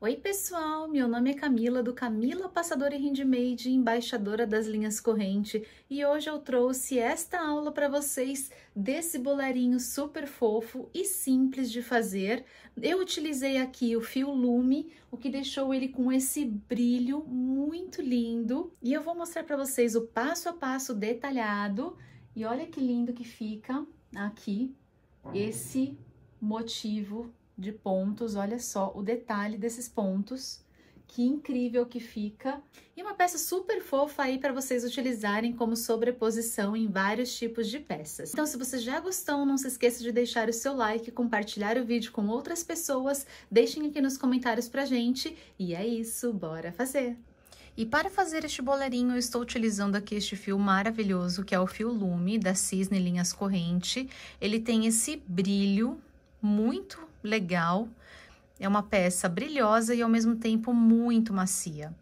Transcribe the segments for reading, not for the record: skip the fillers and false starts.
Oi pessoal, meu nome é Camila do Camila Passadora e Handmade, embaixadora das linhas corrente, e hoje eu trouxe esta aula para vocês desse bolerinho super fofo e simples de fazer. Eu utilizei aqui o fio Lume, o que deixou ele com esse brilho muito lindo, e eu vou mostrar para vocês o passo a passo detalhado. E olha que lindo que fica aqui esse motivo de pontos, olha só o detalhe desses pontos, que incrível que fica. E uma peça super fofa aí para vocês utilizarem como sobreposição em vários tipos de peças. Então, se você já gostou, não se esqueça de deixar o seu like, compartilhar o vídeo com outras pessoas, deixem aqui nos comentários pra gente, e é isso, bora fazer! E para fazer este bolerinho, eu estou utilizando aqui este fio maravilhoso, que é o fio Lume, da Cisne Linhas Corrente. Ele tem esse brilho muito legal, é uma peça brilhosa e ao mesmo tempo muito macia.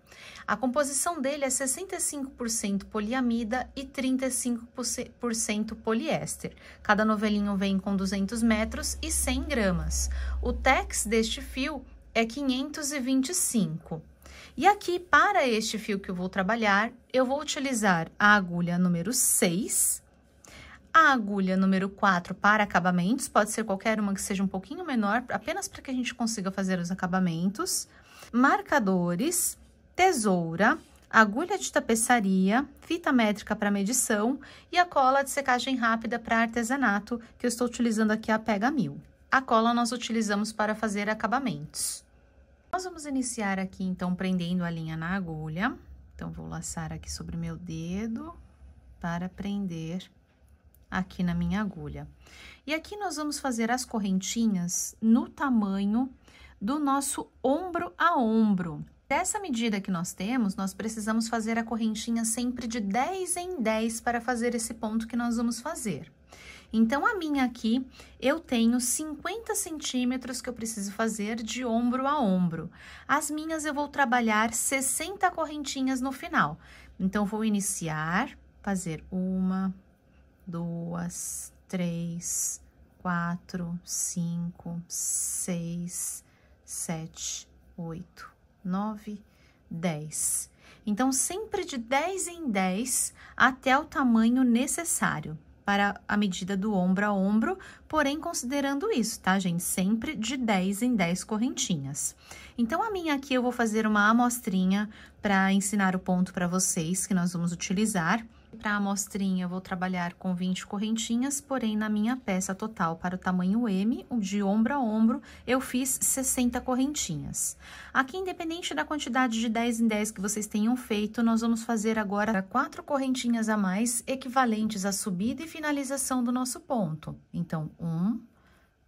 A composição dele é 65% poliamida e 35% poliéster. Cada novelinho vem com 200 metros e 100 gramas. O tex deste fio é 525. E aqui, para este fio que eu vou trabalhar, eu vou utilizar a agulha número 6, a agulha número 4 para acabamentos, pode ser qualquer uma que seja um pouquinho menor, apenas para que a gente consiga fazer os acabamentos, marcadores, tesoura, agulha de tapeçaria, fita métrica para medição e a cola de secagem rápida para artesanato, que eu estou utilizando aqui a Pega 1000. A cola nós utilizamos para fazer acabamentos. Nós vamos iniciar aqui, então, prendendo a linha na agulha. Então, vou laçar aqui sobre o meu dedo para prender aqui na minha agulha. E aqui nós vamos fazer as correntinhas no tamanho do nosso ombro a ombro. Dessa medida que nós temos, nós precisamos fazer a correntinha sempre de 10 em 10 para fazer esse ponto que nós vamos fazer. Então, a minha aqui, eu tenho 50 centímetros que eu preciso fazer de ombro a ombro. As minhas eu vou trabalhar 60 correntinhas no final. Então, vou iniciar, fazer 1, 2, 3, 4, 5, 6, 7, 8, 9, 10. Então, sempre de 10 em 10 até o tamanho necessário para a medida do ombro a ombro, porém considerando isso, tá, gente? Sempre de 10 em 10 correntinhas. Então, a minha aqui eu vou fazer uma amostrinha para ensinar o ponto para vocês que nós vamos utilizar. Para a amostrinha, eu vou trabalhar com 20 correntinhas, porém, na minha peça total para o tamanho M, de ombro a ombro, eu fiz 60 correntinhas. Aqui, independente da quantidade de 10 em 10 que vocês tenham feito, nós vamos fazer agora 4 correntinhas a mais, equivalentes à subida e finalização do nosso ponto. Então, 1,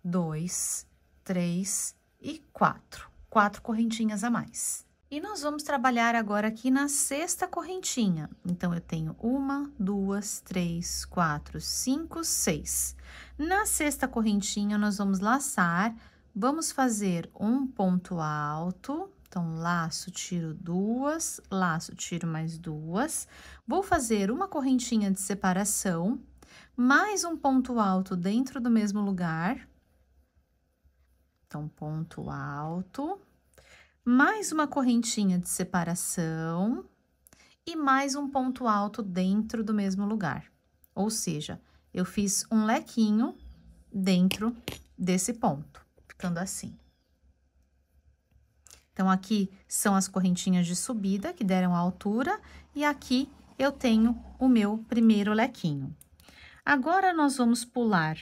2, 3 e 4. 4 correntinhas a mais. E nós vamos trabalhar agora aqui na sexta correntinha. Então, eu tenho 1, 2, 3, 4, 5, 6. Na sexta correntinha, nós vamos laçar, vamos fazer um ponto alto. Então, laço, tiro 2, laço, tiro mais 2. Vou fazer uma correntinha de separação, mais um ponto alto dentro do mesmo lugar. Então, ponto alto. Mais uma correntinha de separação e mais um ponto alto dentro do mesmo lugar. Ou seja, eu fiz um lequinho dentro desse ponto, ficando assim. Então, aqui são as correntinhas de subida que deram a altura e aqui eu tenho o meu primeiro lequinho. Agora, nós vamos pular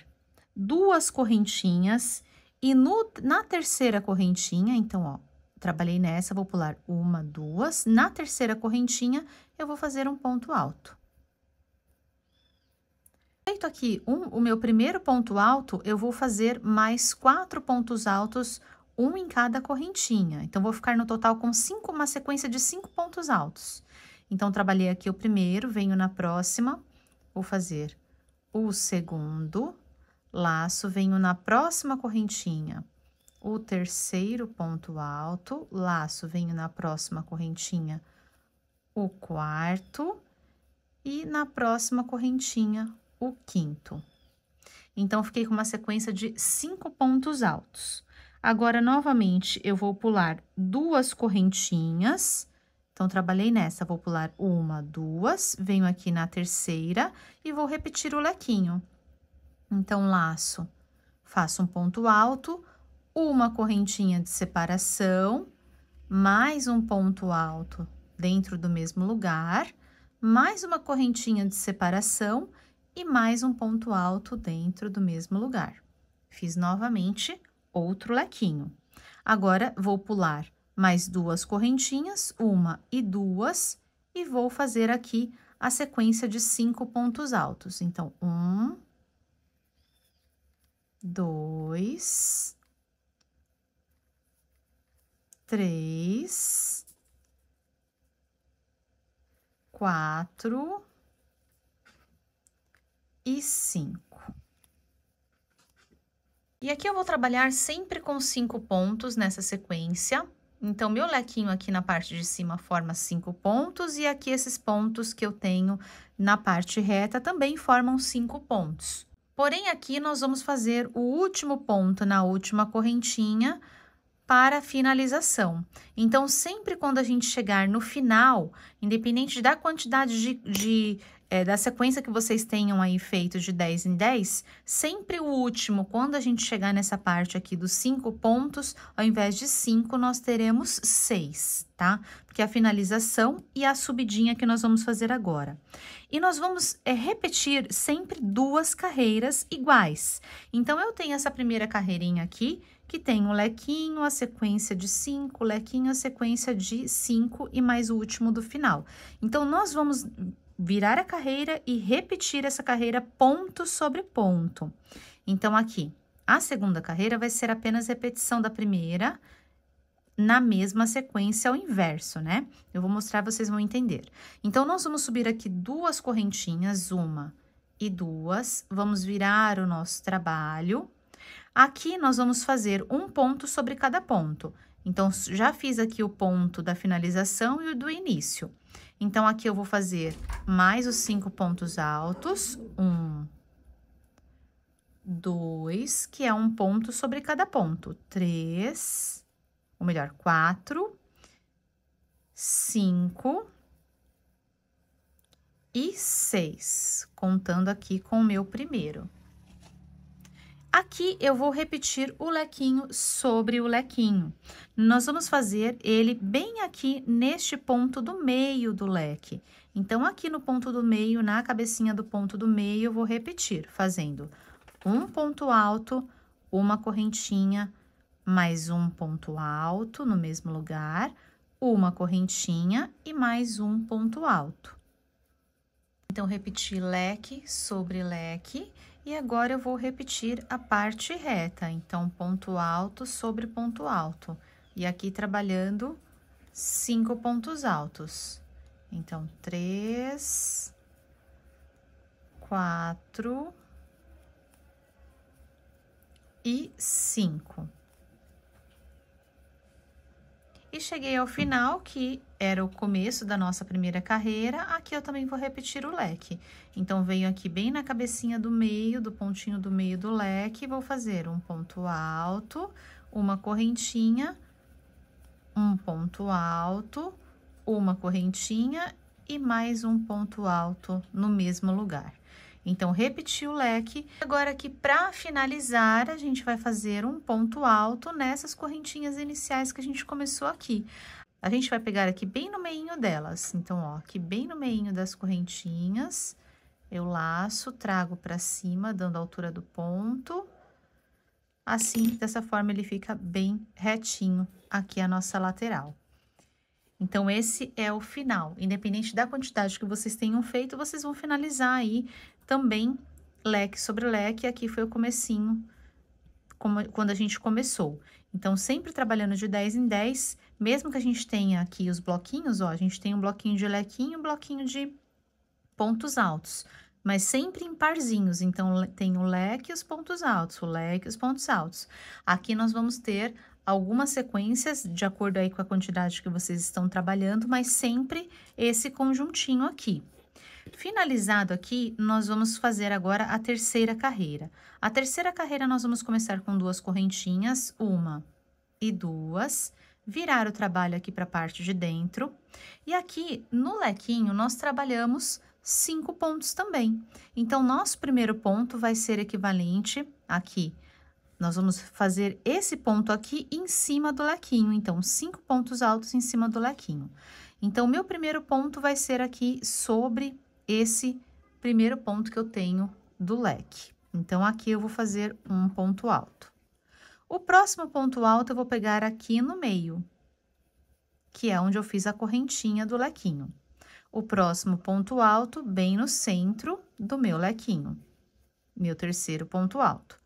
2 correntinhas e na terceira correntinha, então, ó, trabalhei nessa, vou pular 1, 2. Na terceira correntinha, eu vou fazer um ponto alto. Feito aqui o meu primeiro ponto alto, eu vou fazer mais 4 pontos altos, um em cada correntinha. Então, vou ficar no total com uma sequência de 5 pontos altos. Então, trabalhei aqui o primeiro, venho na próxima, vou fazer o segundo, laço, venho na próxima correntinha. O terceiro ponto alto, laço, venho na próxima correntinha, o quarto, e na próxima correntinha, o quinto. Então, fiquei com uma sequência de 5 pontos altos. Agora, novamente, eu vou pular 2 correntinhas. Então, trabalhei nessa, vou pular 1, 2, venho aqui na terceira e vou repetir o lequinho. Então, laço, faço um ponto alto, uma correntinha de separação, mais um ponto alto dentro do mesmo lugar, mais uma correntinha de separação e mais um ponto alto dentro do mesmo lugar. Fiz novamente outro lequinho. Agora, vou pular mais 2 correntinhas, 1 e 2, e vou fazer aqui a sequência de 5 pontos altos. Então, 1, 2, 3, 4 e 5. E aqui eu vou trabalhar sempre com 5 pontos nessa sequência. Então, meu lequinho aqui na parte de cima forma 5 pontos, e aqui esses pontos que eu tenho na parte reta também formam 5 pontos. Porém, aqui nós vamos fazer o último ponto na última correntinha para a finalização. Então, sempre quando a gente chegar no final, independente da quantidade da sequência que vocês tenham aí feito de 10 em 10, sempre o último, quando a gente chegar nessa parte aqui dos 5 pontos, ao invés de 5, nós teremos 6, tá? Porque é a finalização e a subidinha que nós vamos fazer agora. E nós vamos repetir sempre 2 carreiras iguais. Então, eu tenho essa primeira carreirinha aqui, que tem um lequinho, a sequência de 5, lequinho, a sequência de 5 e mais o último do final. Então, nós vamos virar a carreira e repetir essa carreira ponto sobre ponto. Então, aqui, a segunda carreira vai ser apenas repetição da primeira na mesma sequência ao inverso, né? Eu vou mostrar, vocês vão entender. Então, nós vamos subir aqui 2 correntinhas, 1 e 2, vamos virar o nosso trabalho. Aqui, nós vamos fazer um ponto sobre cada ponto. Então, já fiz aqui o ponto da finalização e o do início. Então, aqui eu vou fazer mais os 5 pontos altos, 1, 2, que é um ponto sobre cada ponto, 3, ou melhor, 4, 5 e 6, contando aqui com o meu primeiro. Aqui, eu vou repetir o lequinho sobre o lequinho. Nós vamos fazer ele bem aqui neste ponto do meio do leque. Então, aqui no ponto do meio, na cabecinha do ponto do meio, eu vou repetir, fazendo um ponto alto, uma correntinha, mais um ponto alto no mesmo lugar, uma correntinha e mais um ponto alto. Então, repeti leque sobre leque. E agora, eu vou repetir a parte reta, então, ponto alto sobre ponto alto. E aqui, trabalhando 5 pontos altos. Então, 3, 4 e 5. E cheguei ao final, que era o começo da nossa primeira carreira, aqui eu também vou repetir o leque. Então, venho aqui bem na cabecinha do meio, do pontinho do meio do leque, vou fazer um ponto alto, uma correntinha, um ponto alto, uma correntinha e mais um ponto alto no mesmo lugar. Então, repeti o leque. Agora, aqui, para finalizar, a gente vai fazer um ponto alto nessas correntinhas iniciais que a gente começou aqui. A gente vai pegar aqui bem no meinho delas. Então, ó, aqui bem no meinho das correntinhas, eu laço, trago para cima, dando a altura do ponto. Assim, dessa forma, ele fica bem retinho aqui a nossa lateral. Então, esse é o final. Independente da quantidade que vocês tenham feito, vocês vão finalizar aí também leque sobre leque. Aqui foi o comecinho, quando a gente começou. Então, sempre trabalhando de 10 em 10, mesmo que a gente tenha aqui os bloquinhos, ó, a gente tem um bloquinho de lequinho, um bloquinho de pontos altos, mas sempre em parzinhos. Então, tem o leque e os pontos altos, o leque e os pontos altos. Aqui nós vamos ter algumas sequências, de acordo aí com a quantidade que vocês estão trabalhando, mas sempre esse conjuntinho aqui. Finalizado aqui, nós vamos fazer agora a terceira carreira. A terceira carreira, nós vamos começar com 2 correntinhas, 1 e 2, virar o trabalho aqui para a parte de dentro. E aqui no lequinho nós trabalhamos 5 pontos também. Então, nosso primeiro ponto vai ser equivalente aqui. Nós vamos fazer esse ponto aqui em cima do lequinho, então, 5 pontos altos em cima do lequinho. Então, meu primeiro ponto vai ser aqui sobre esse primeiro ponto que eu tenho do leque. Então, aqui eu vou fazer um ponto alto. O próximo ponto alto eu vou pegar aqui no meio, que é onde eu fiz a correntinha do lequinho. O próximo ponto alto bem no centro do meu lequinho, meu terceiro ponto alto.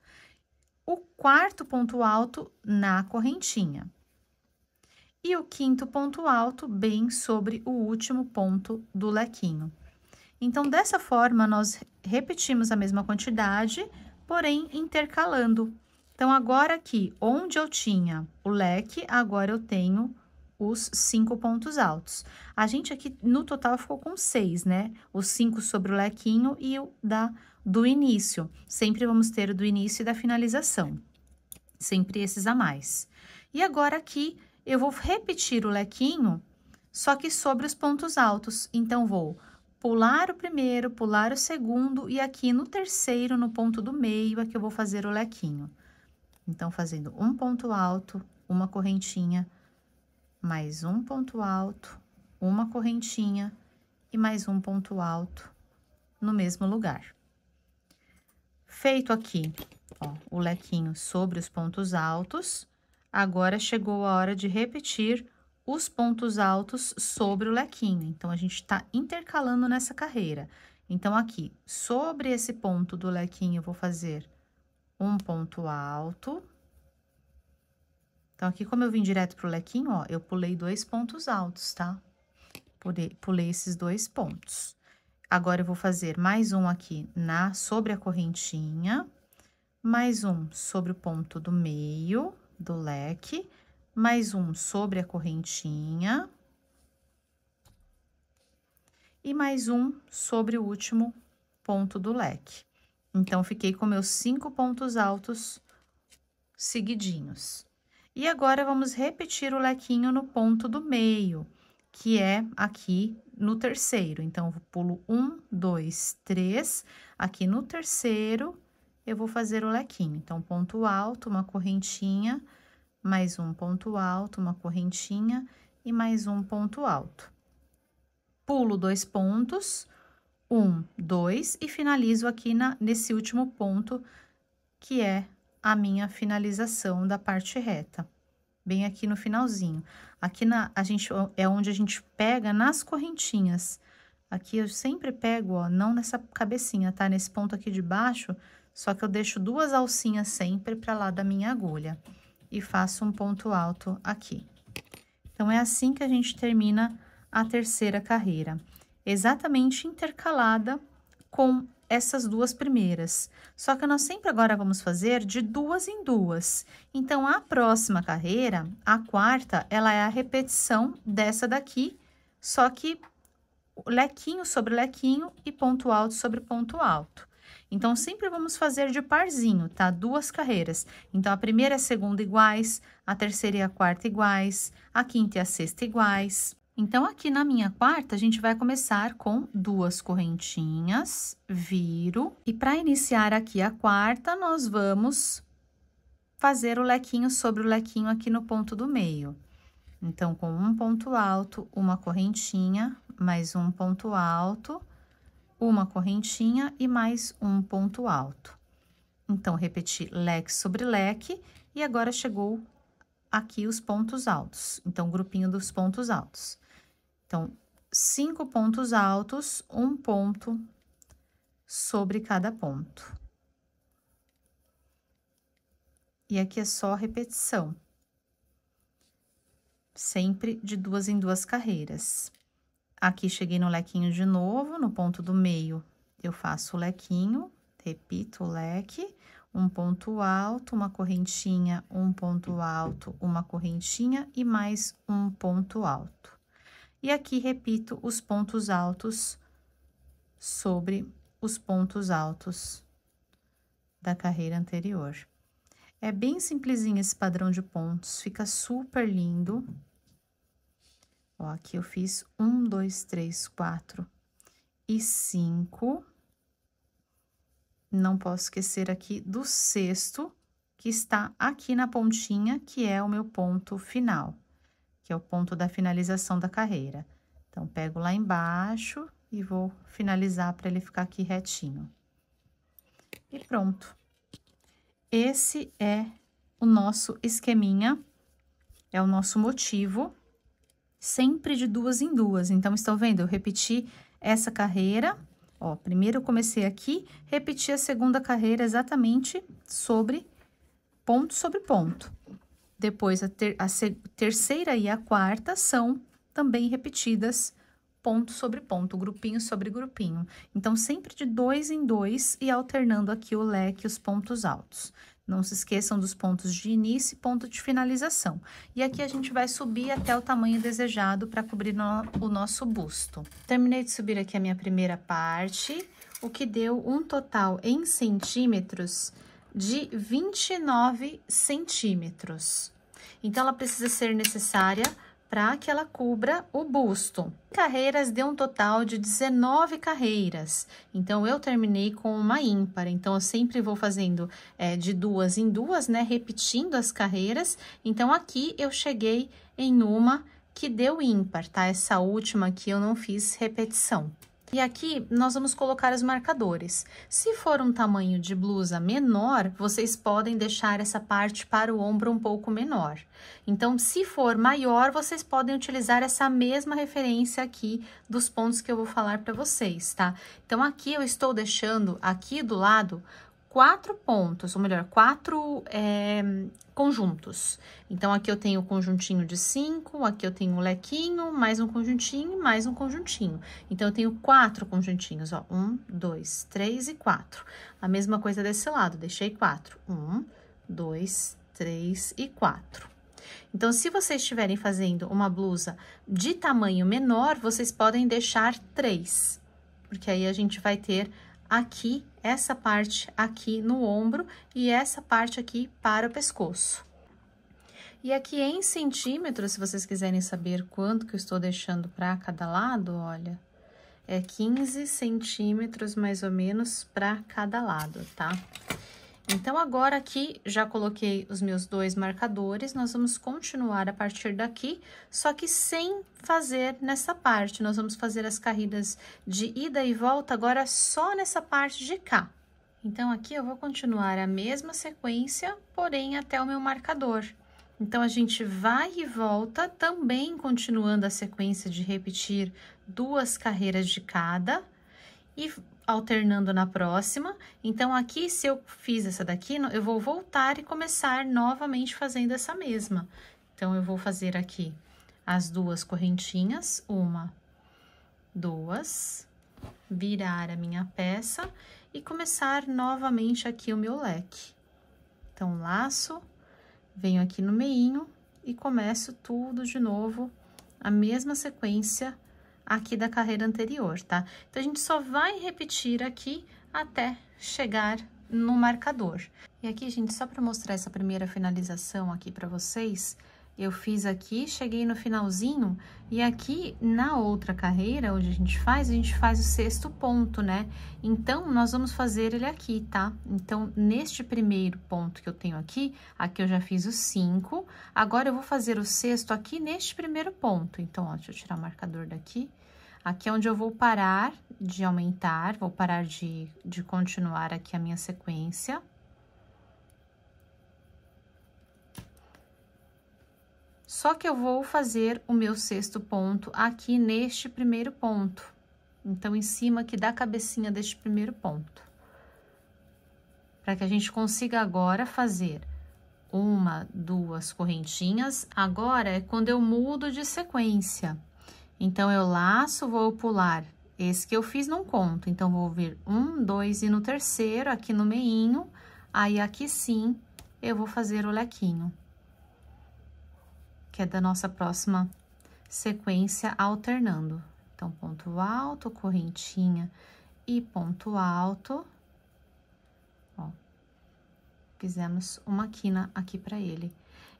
O quarto ponto alto na correntinha. E o quinto ponto alto bem sobre o último ponto do lequinho. Então, dessa forma, nós repetimos a mesma quantidade, porém intercalando. Então, agora aqui, onde eu tinha o leque, agora eu tenho os 5 pontos altos. A gente aqui, no total, ficou com 6, né? Os 5 sobre o lequinho e o do início. Sempre vamos ter o do início e da finalização. Sempre esses a mais. E agora aqui, eu vou repetir o lequinho, só que sobre os pontos altos. Então, vou pular o primeiro, pular o segundo, e aqui no terceiro, no ponto do meio, é que eu vou fazer o lequinho. Então, fazendo um ponto alto, uma correntinha, mais um ponto alto, uma correntinha e mais um ponto alto no mesmo lugar. Feito aqui, ó, o lequinho sobre os pontos altos, agora chegou a hora de repetir os pontos altos sobre o lequinho. Então, a gente tá intercalando nessa carreira. Então, aqui, sobre esse ponto do lequinho, eu vou fazer um ponto alto. Então, aqui, como eu vim direto pro lequinho, ó, eu pulei 2 pontos altos, tá? Pulei esses 2 pontos. Agora, eu vou fazer mais um aqui sobre a correntinha, mais um sobre o ponto do meio do leque, mais um sobre a correntinha e mais um sobre o último ponto do leque. Então, fiquei com meus 5 pontos altos seguidinhos. E agora, vamos repetir o lequinho no ponto do meio, que é aqui no terceiro. Então, eu pulo 1, 2, 3. Aqui no terceiro, eu vou fazer o lequinho. Então, ponto alto, uma correntinha, mais um ponto alto, uma correntinha e mais um ponto alto. Pulo 2 pontos, 1, 2, e finalizo aqui nesse último ponto, que é a minha finalização da parte reta, bem aqui no finalzinho. Aqui é onde a gente pega nas correntinhas. Aqui eu sempre pego, ó, não nessa cabecinha, tá? Nesse ponto aqui de baixo, só que eu deixo 2 alcinhas sempre para lá da minha agulha. E faço um ponto alto aqui. Então, é assim que a gente termina a terceira carreira. Exatamente intercalada com essas 2 primeiras. Só que nós sempre agora vamos fazer de 2 em 2. Então, a próxima carreira, a quarta, ela é a repetição dessa daqui, só que lequinho sobre lequinho e ponto alto sobre ponto alto. Então, sempre vamos fazer de parzinho, tá? 2 carreiras. Então, a primeira e a segunda iguais, a terceira e a quarta iguais, a quinta e a sexta iguais. Então, aqui na minha quarta, a gente vai começar com 2 correntinhas, viro. E para iniciar aqui a quarta, nós vamos fazer o lequinho sobre o lequinho aqui no ponto do meio. Então, com um ponto alto, uma correntinha, mais um ponto alto, uma correntinha e mais um ponto alto. Então, repeti leque sobre leque e agora chegou aqui os pontos altos. Então, grupinho dos pontos altos. Então, 5 pontos altos, um ponto sobre cada ponto. E aqui é só repetição. Sempre de 2 em 2 carreiras. Aqui, cheguei no lequinho de novo, no ponto do meio, eu faço o lequinho, repito o leque, um ponto alto, uma correntinha, um ponto alto, uma correntinha e mais um ponto alto. E aqui, repito os pontos altos sobre os pontos altos da carreira anterior. É bem simplesinho esse padrão de pontos, fica super lindo. Ó, aqui eu fiz 1, 2, 3, 4 e 5. Não posso esquecer aqui do sexto, que está aqui na pontinha, que é o meu ponto final, que é o ponto da finalização da carreira. Então, pego lá embaixo e vou finalizar para ele ficar aqui retinho. E pronto. Esse é o nosso esqueminha, é o nosso motivo, sempre de 2 em 2. Então, estão vendo? Eu repeti essa carreira, ó, primeiro eu comecei aqui, repeti a segunda carreira exatamente sobre ponto. Depois, a terceira e a quarta são também repetidas ponto sobre ponto, grupinho sobre grupinho. Então, sempre de 2 em 2 e alternando aqui o leque, os pontos altos. Não se esqueçam dos pontos de início e ponto de finalização. E aqui a gente vai subir até o tamanho desejado para cobrir o nosso busto. Terminei de subir aqui a minha primeira parte, o que deu um total em centímetros de 29 centímetros. Então, ela precisa ser necessária para que ela cubra o busto. Carreiras deu um total de 19 carreiras, então eu terminei com uma ímpar, então eu sempre vou fazendo de 2 em 2, né, repetindo as carreiras. Então aqui eu cheguei em uma que deu ímpar, tá? Essa última aqui eu não fiz repetição. E aqui, nós vamos colocar os marcadores. Se for um tamanho de blusa menor, vocês podem deixar essa parte para o ombro um pouco menor. Então, se for maior, vocês podem utilizar essa mesma referência aqui dos pontos que eu vou falar para vocês, tá? Então, aqui eu estou deixando aqui do lado 4 pontos, ou melhor, 4 conjuntos. Então, aqui eu tenho o conjuntinho de 5, aqui eu tenho o lequinho, mais um conjuntinho, mais um conjuntinho. Então, eu tenho 4 conjuntinhos, ó, 1, 2, 3 e 4. A mesma coisa desse lado, deixei 4. 1, 2, 3 e 4. Então, se vocês estiverem fazendo uma blusa de tamanho menor, vocês podem deixar 3, porque aí a gente vai ter aqui, essa parte aqui no ombro e essa parte aqui para o pescoço. E aqui em centímetros, se vocês quiserem saber quanto que eu estou deixando para cada lado, olha, é 15 centímetros mais ou menos para cada lado, tá? Então, agora aqui, já coloquei os meus 2 marcadores, nós vamos continuar a partir daqui, só que sem fazer nessa parte. Nós vamos fazer as carreiras de ida e volta agora só nessa parte de cá. Então, aqui eu vou continuar a mesma sequência, porém até o meu marcador. Então, a gente vai e volta, também continuando a sequência de repetir 2 carreiras de cada e alternando na próxima. Então, aqui, se eu fiz essa daqui, eu vou voltar e começar novamente fazendo essa mesma. Então, eu vou fazer aqui as 2 correntinhas, 1, 2, virar a minha peça e começar novamente aqui o meu leque. Então, laço, venho aqui no meinho e começo tudo de novo, a mesma sequência aqui da carreira anterior, tá? Então, a gente só vai repetir aqui até chegar no marcador. E aqui, gente, só para mostrar essa primeira finalização aqui para vocês, eu fiz aqui, cheguei no finalzinho, e aqui na outra carreira, onde a gente faz o 6º ponto, né? Então, nós vamos fazer ele aqui, tá? Então, neste primeiro ponto que eu tenho aqui eu já fiz o 5, agora eu vou fazer o 6º aqui neste primeiro ponto. Então, ó, deixa eu tirar o marcador daqui. Aqui é onde eu vou parar de aumentar, vou parar de continuar aqui a minha sequência. Só que eu vou fazer o meu 6º ponto aqui neste primeiro ponto. Então, em cima aqui da cabecinha deste primeiro ponto. Para que a gente consiga agora fazer 1, 2 correntinhas. Agora, é quando eu mudo de sequência. Então, eu laço, vou pular. Esse que eu fiz não conto. Então, vou vir 1, 2 e no terceiro, aqui no meinho. Aí, aqui sim, eu vou fazer o lequinho, que é da nossa próxima sequência alternando. Então, ponto alto, correntinha e ponto alto, ó. Fizemos uma quina aqui pra ele.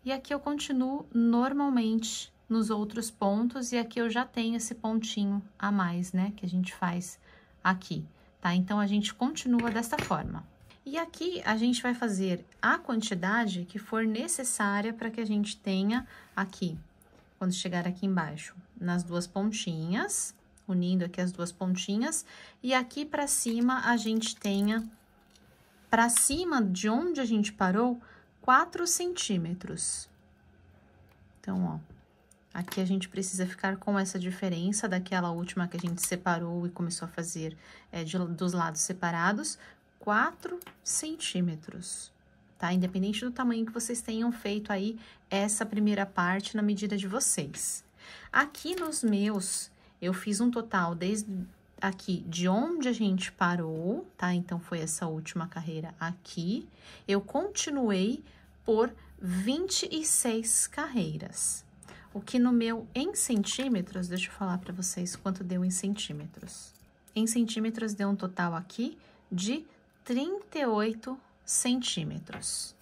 E aqui eu continuo normalmente nos outros pontos, e aqui eu já tenho esse pontinho a mais, né, que a gente faz aqui, tá? Então, a gente continua desta forma. E aqui, a gente vai fazer a quantidade que for necessária para que a gente tenha aqui, quando chegar aqui embaixo, nas duas pontinhas, unindo aqui as duas pontinhas, e aqui para cima a gente tenha, para cima de onde a gente parou, 4 centímetros. Então, ó, aqui a gente precisa ficar com essa diferença daquela última que a gente separou e começou a fazer dos lados separados, 4 centímetros, tá? Independente do tamanho que vocês tenham feito aí essa primeira parte na medida de vocês. Aqui nos meus, eu fiz um total desde aqui de onde a gente parou, tá? Então, foi essa última carreira aqui. Eu continuei por 26 carreiras. O que no meu em centímetros, deixa eu falar pra vocês quanto deu em centímetros. Em centímetros deu um total aqui de 38 centímetros.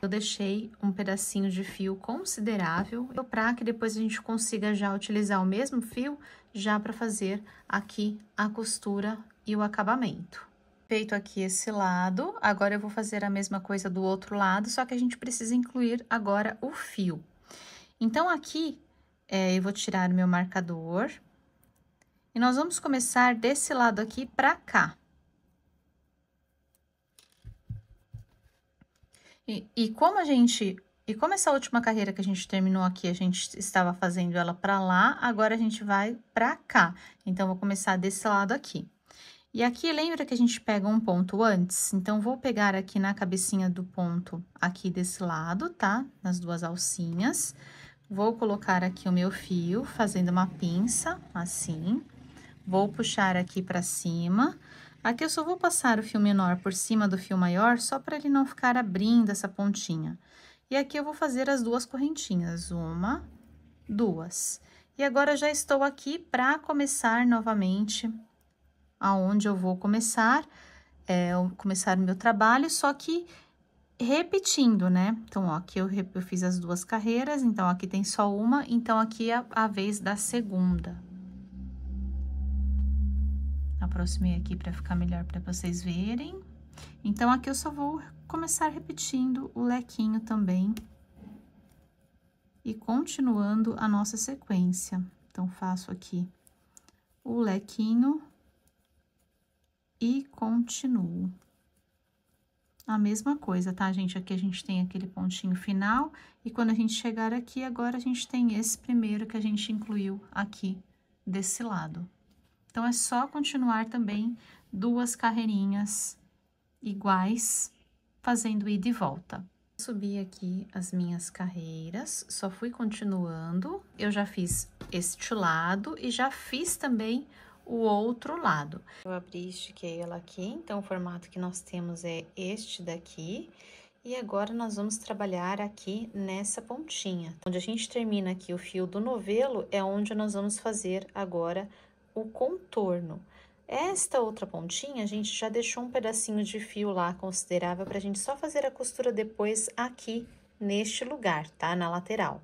Eu deixei um pedacinho de fio considerável para que depois a gente consiga já utilizar o mesmo fio já para fazer aqui a costura e o acabamento. Feito aqui esse lado, agora eu vou fazer a mesma coisa do outro lado, só que a gente precisa incluir agora o fio. Então, aqui, eu vou tirar o meu marcador e nós vamos começar desse lado aqui pra cá. E como essa última carreira que a gente terminou aqui, a gente estava fazendo ela pra lá, agora a gente vai pra cá. Então, vou começar desse lado aqui. E aqui, lembra que a gente pega um ponto antes? Então, vou pegar aqui na cabecinha do ponto aqui desse lado, tá? Nas duas alcinhas. Vou colocar aqui o meu fio, fazendo uma pinça, assim. Vou puxar aqui pra cima. Aqui eu só vou passar o fio menor por cima do fio maior, só para ele não ficar abrindo essa pontinha. E aqui eu vou fazer as duas correntinhas, 1, 2. E agora, já estou aqui para começar novamente aonde eu vou começar o meu trabalho, só que repetindo, né? Então, ó, aqui eu fiz as duas carreiras, então, aqui tem só uma, então, aqui é a vez da segunda. Aproximei aqui para ficar melhor para vocês verem. Então, aqui eu só vou começar repetindo o lequinho também. E continuando a nossa sequência. Então, faço aqui o lequinho e continuo. A mesma coisa, tá, gente? Aqui a gente tem aquele pontinho final, e quando a gente chegar aqui, agora a gente tem esse primeiro que a gente incluiu aqui desse lado. Então, é só continuar também duas carreirinhas iguais, fazendo ida e volta. Subi aqui as minhas carreiras, só fui continuando. Eu já fiz este lado e já fiz também o outro lado. Eu abri e estiquei ela aqui, então o formato que nós temos é este daqui. E agora, nós vamos trabalhar aqui nessa pontinha. Onde a gente termina aqui o fio do novelo, é onde nós vamos fazer agora o contorno. Esta outra pontinha, a gente já deixou um pedacinho de fio lá considerável pra gente só fazer a costura depois aqui neste lugar, tá? Na lateral.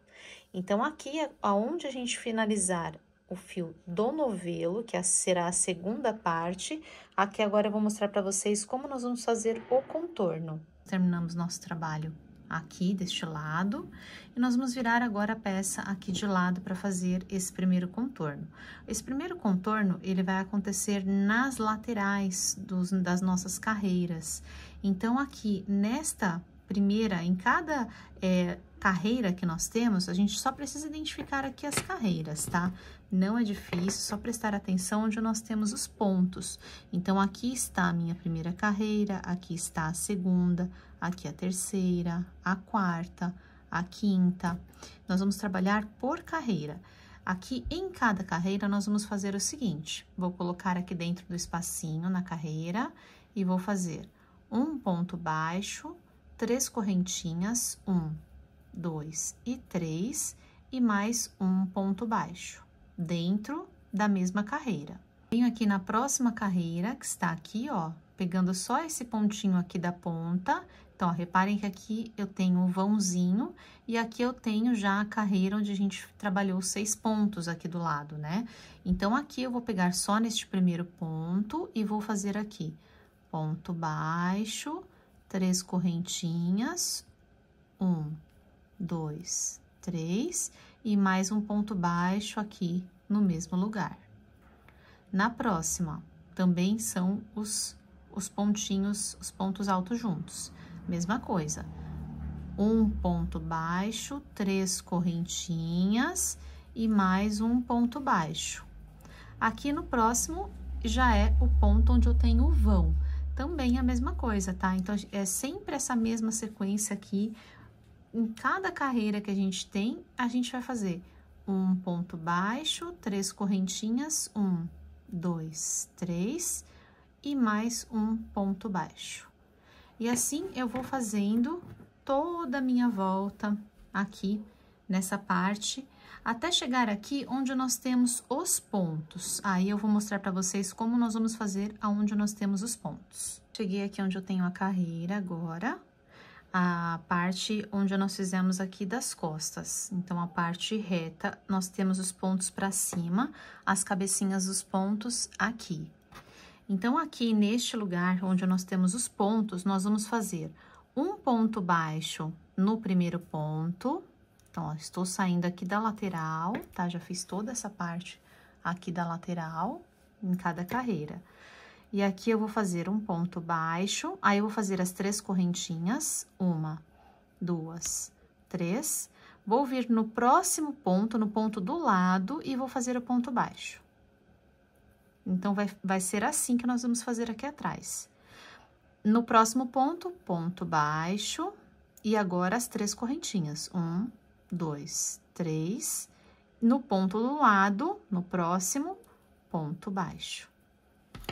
Então, aqui, aonde a gente finalizar o fio do novelo, que será a segunda parte, aqui agora eu vou mostrar pra vocês como nós vamos fazer o contorno. Terminamos nosso trabalho aqui deste lado, e nós vamos virar agora a peça aqui de lado para fazer esse primeiro contorno. Esse primeiro contorno, ele vai acontecer nas laterais das nossas carreiras. Então, aqui nesta primeira, em cada carreira que nós temos, a gente só precisa identificar aqui as carreiras, tá? Não é difícil, só prestar atenção onde nós temos os pontos. Então, aqui está a minha primeira carreira, aqui está a segunda, aqui a terceira, a quarta, a quinta. Nós vamos trabalhar por carreira. Aqui, em cada carreira, nós vamos fazer o seguinte: vou colocar aqui dentro do espacinho na carreira e vou fazer um ponto baixo, 3 correntinhas, 1, 2 e 3, e mais um ponto baixo, dentro da mesma carreira. Venho aqui na próxima carreira, que está aqui, ó, pegando só esse pontinho aqui da ponta, Então, ó, reparem que aqui eu tenho um vãozinho e aqui eu tenho já a carreira onde a gente trabalhou 6 pontos aqui do lado, né? Então, aqui eu vou pegar só neste primeiro ponto e vou fazer aqui ponto baixo, 3 correntinhas, 1, 2, 3 e mais um ponto baixo aqui no mesmo lugar. Na próxima, também são os pontinhos, os pontos altos juntos. Mesma coisa, um ponto baixo, 3 correntinhas e mais um ponto baixo. Aqui no próximo já é o ponto onde eu tenho o vão, também a mesma coisa, tá? Então, é sempre essa mesma sequência aqui, em cada carreira que a gente tem, a gente vai fazer um ponto baixo, 3 correntinhas, 1, 2, 3 e mais um ponto baixo. E assim, eu vou fazendo toda a minha volta aqui, nessa parte, até chegar aqui onde nós temos os pontos. Aí, eu vou mostrar para vocês como nós vamos fazer aonde nós temos os pontos. Cheguei aqui onde eu tenho a carreira agora, a parte onde nós fizemos aqui das costas. Então, a parte reta, nós temos os pontos para cima, as cabecinhas dos pontos aqui. Então, aqui neste lugar onde nós temos os pontos, nós vamos fazer um ponto baixo no primeiro ponto. Então, ó, estou saindo aqui da lateral, tá? Já fiz toda essa parte aqui da lateral em cada carreira. E aqui eu vou fazer um ponto baixo, aí eu vou fazer as 3 correntinhas, 1, 2, 3. Vou vir no próximo ponto, no ponto do lado, e vou fazer o ponto baixo. Então, vai ser assim que nós vamos fazer aqui atrás. No próximo ponto, ponto baixo, e agora as 3 correntinhas. 1, 2, 3. No ponto do lado, no próximo, ponto baixo.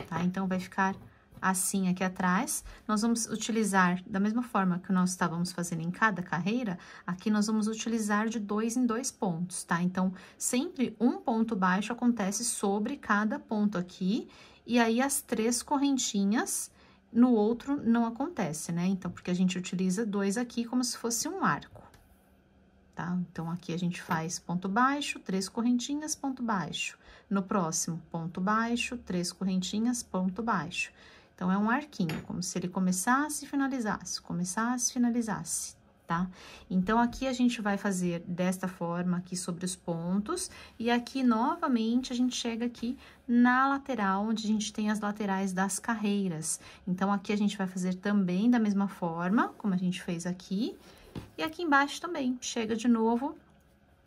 Tá? Então, vai ficar assim aqui atrás. Nós vamos utilizar, da mesma forma que nós estávamos fazendo em cada carreira, aqui nós vamos utilizar de 2 em 2 pontos, tá? Então, sempre um ponto baixo acontece sobre cada ponto aqui, e aí as 3 correntinhas no outro não acontece, né? Então, porque a gente utiliza 2 aqui como se fosse um arco, tá? Então, aqui a gente faz ponto baixo, 3 correntinhas, ponto baixo. No próximo, ponto baixo, 3 correntinhas, ponto baixo. Então, é um arquinho, como se ele começasse e finalizasse, tá? Então, aqui a gente vai fazer desta forma aqui sobre os pontos, e aqui, novamente, a gente chega aqui na lateral, onde a gente tem as laterais das carreiras. Então, aqui a gente vai fazer também da mesma forma, como a gente fez aqui, e aqui embaixo também, chega de novo,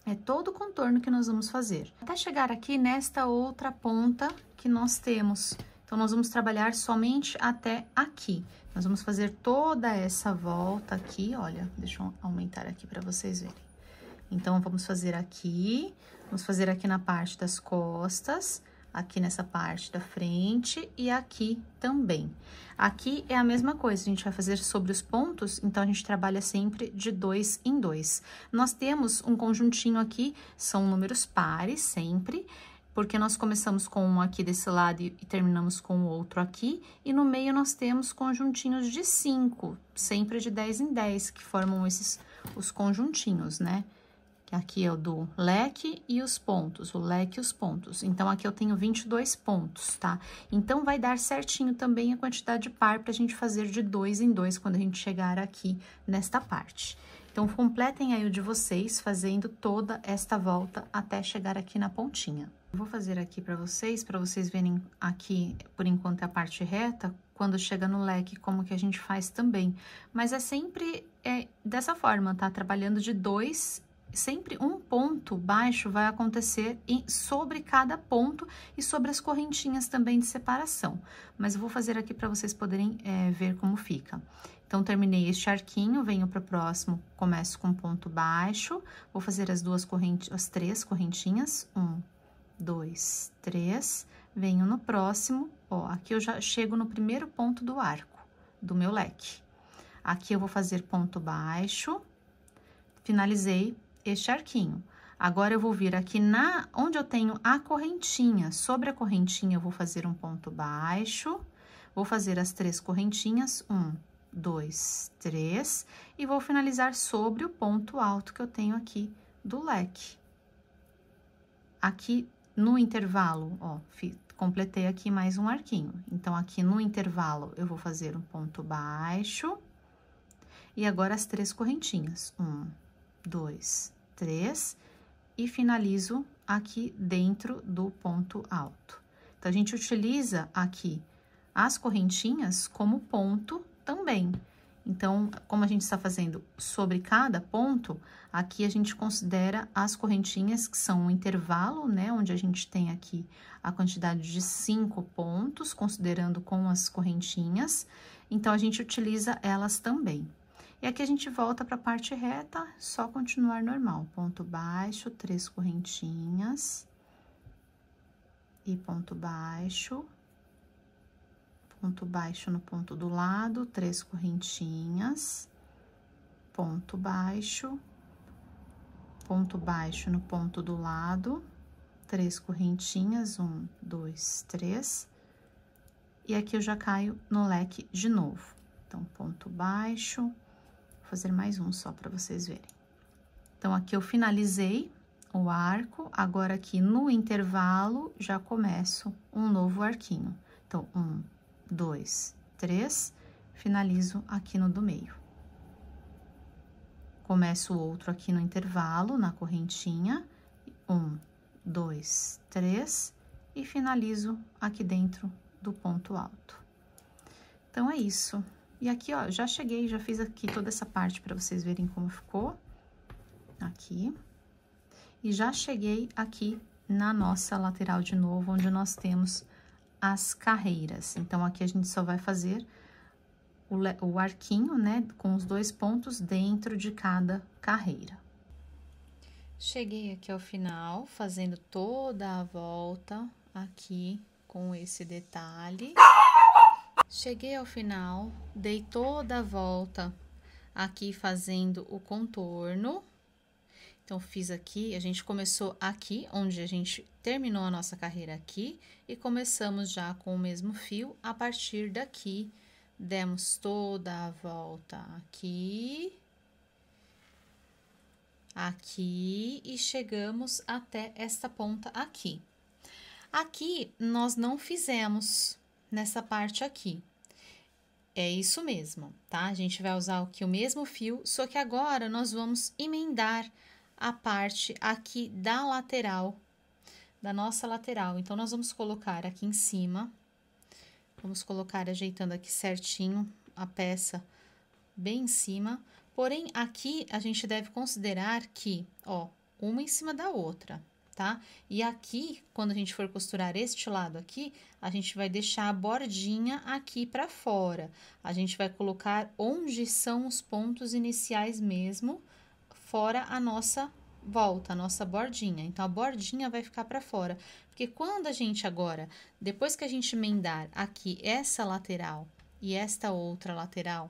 é todo o contorno que nós vamos fazer. Até chegar aqui nesta outra ponta que nós temos. Então, nós vamos trabalhar somente até aqui. Nós vamos fazer toda essa volta aqui, olha, deixa eu aumentar aqui para vocês verem. Então, vamos fazer aqui na parte das costas, aqui nessa parte da frente e aqui também. Aqui é a mesma coisa, a gente vai fazer sobre os pontos, então a gente trabalha sempre de 2 em 2. Nós temos um conjuntinho aqui, são números pares sempre, porque nós começamos com um aqui desse lado e terminamos com o outro aqui, e no meio nós temos conjuntinhos de 5, sempre de 10 em 10, que formam os conjuntinhos, né? Aqui é o do leque e os pontos, o leque e os pontos. Então, aqui eu tenho 22 pontos, tá? Então, vai dar certinho também a quantidade par pra gente fazer de 2 em 2 quando a gente chegar aqui nesta parte. Então, completem aí o de vocês, fazendo toda esta volta até chegar aqui na pontinha. Eu vou fazer aqui pra vocês verem aqui, por enquanto, a parte reta, quando chega no leque, como que a gente faz também. Mas é sempre dessa forma, tá? Trabalhando de 2, sempre um ponto baixo vai acontecer sobre cada ponto e sobre as correntinhas também de separação. Mas eu vou fazer aqui para vocês poderem ver como fica. Então, terminei este arquinho, venho para o próximo, começo com ponto baixo, vou fazer as 3 correntinhas, 1, 2, 3, venho no próximo, ó, aqui eu já chego no primeiro ponto do arco, do meu leque. Aqui eu vou fazer ponto baixo, finalizei este arquinho. Agora, eu vou vir aqui onde eu tenho a correntinha, sobre a correntinha eu vou fazer um ponto baixo, vou fazer as 3 correntinhas, 1, 2, 3, e vou finalizar sobre o ponto alto que eu tenho aqui do leque. Aqui no intervalo, ó, completei aqui mais um arquinho. Então, aqui no intervalo, eu vou fazer um ponto baixo. E agora, as 3 correntinhas. 1, 2, 3. E finalizo aqui dentro do ponto alto. Então, a gente utiliza aqui as correntinhas como ponto também. Então, como a gente está fazendo sobre cada ponto, aqui a gente considera as correntinhas que são o intervalo, né? Onde a gente tem aqui a quantidade de 5 pontos, considerando com as correntinhas. Então, a gente utiliza elas também. E aqui a gente volta para a parte reta, só continuar normal. Ponto baixo, 3 correntinhas. E ponto baixo no ponto do lado, 3 correntinhas, ponto baixo no ponto do lado, 3 correntinhas, 1, 2, 3, e aqui eu já caio no leque de novo. Então, ponto baixo, vou fazer mais um só para vocês verem. Então, aqui eu finalizei o arco, agora aqui no intervalo já começo um novo arquinho. Então, 1, 2, 3, finalizo aqui no do meio. Começo o outro aqui no intervalo, na correntinha, 1, 2, 3, e finalizo aqui dentro do ponto alto. Então, é isso. E aqui, ó, já cheguei, já fiz aqui toda essa parte para vocês verem como ficou. Aqui. E já cheguei aqui na nossa lateral de novo, onde nós temos as carreiras. Então, aqui a gente só vai fazer o arquinho, né, com os 2 pontos dentro de cada carreira. Cheguei aqui ao final, fazendo toda a volta aqui com esse detalhe. Cheguei ao final, dei toda a volta aqui fazendo o contorno. Então, fiz aqui, a gente começou aqui, onde a gente terminou a nossa carreira aqui, e começamos já com o mesmo fio. A partir daqui, demos toda a volta aqui, e chegamos até esta ponta aqui. Aqui, nós não fizemos nessa parte aqui. É isso mesmo, tá? A gente vai usar aqui o mesmo fio, só que agora nós vamos emendar a parte aqui da lateral, da nossa lateral. Então, nós vamos colocar aqui em cima, vamos colocar ajeitando aqui certinho a peça bem em cima. Porém, aqui a gente deve considerar que, ó, uma em cima da outra, tá? E aqui, quando a gente for costurar este lado aqui, a gente vai deixar a bordinha aqui pra fora. A gente vai colocar onde são os pontos iniciais mesmo, fora a nossa volta, a nossa bordinha. Então, a bordinha vai ficar para fora. Porque quando a gente agora, depois que a gente emendar aqui essa lateral e esta outra lateral